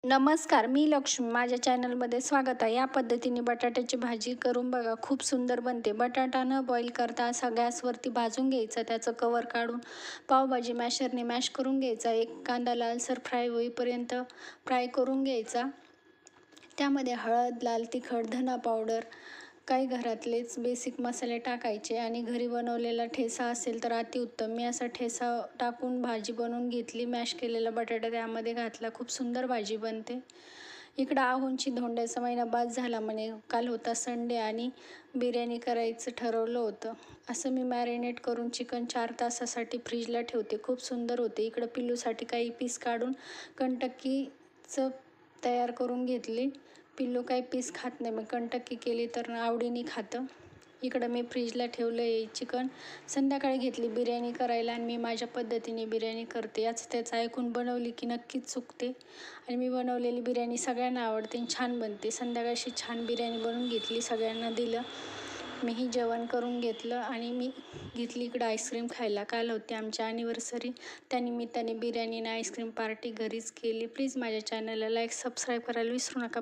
नमस्कार, मी लक्ष्मी. माझ्या चॅनलमध्ये स्वागत आहे. या पद्धतीने बटाट्याची भाजी करून बघा, खूप सुंदर बनते. बटाटा न बॉईल करता असा गॅसवरती भाजून घ्यायचा, त्याचं कवर काढून पावभाजी मॅशरने मॅश करून घ्यायचा. एक कांदा लालसर फ्राय होईपर्यंत फ्राय करून घ्यायचा. त्यामध्ये हळद, लाल तिखट, धना पावडर, काही घरातलेच बेसिक मसाले टाकायचे आणि घरी बनवलेला ठेचा असेल तर अतिउत्तम. मी असा ठेचा टाकून भाजी बनवून घेतली. मॅश केलेला बटाटा त्यामध्ये घातला. खूप सुंदर भाजी बनते. इकडं आहोंची धोंड्याचा महिना बाद झाला म्हणे. काल होता संडे आणि बिर्याणी करायचं ठरवलं होतं. असं मी मॅरिनेट करून चिकन 4 तासासाठी फ्रीजला ठेवते. खूप सुंदर होते. इकडं पिल्लूसाठी काही पीस काढून कंटक्कीचं तयार करून घेतली. पिल्लू काही पीस खात नाही, मग कंटक्की केली तर आवडीने खातं. इकडं मी फ्रीजला ठेवलं आहे चिकन. संध्याकाळी घेतली बिर्याणी करायला आणि मी माझ्या पद्धतीने बिर्याणी करते. त्याचं ऐकून बनवली की नक्कीच चुकते आणि मी बनवलेली बिर्याणी सगळ्यांना आवडते आणि छान बनते. संध्याकाळची छान बिर्याणी बनवून घेतली, सगळ्यांना दिलं. मीही जेवण करून घेतलं आणि मी घेतली इकडं आईस्क्रीम खायला. काल होती आमची ॲनिव्हर्सरी, त्यानिमित्ताने बिर्याणी आणि आईस्क्रीम पार्टी घरीच केली. प्लीज माझ्या चॅनलला लाईक, सबस्क्राईब करायला विसरू नका.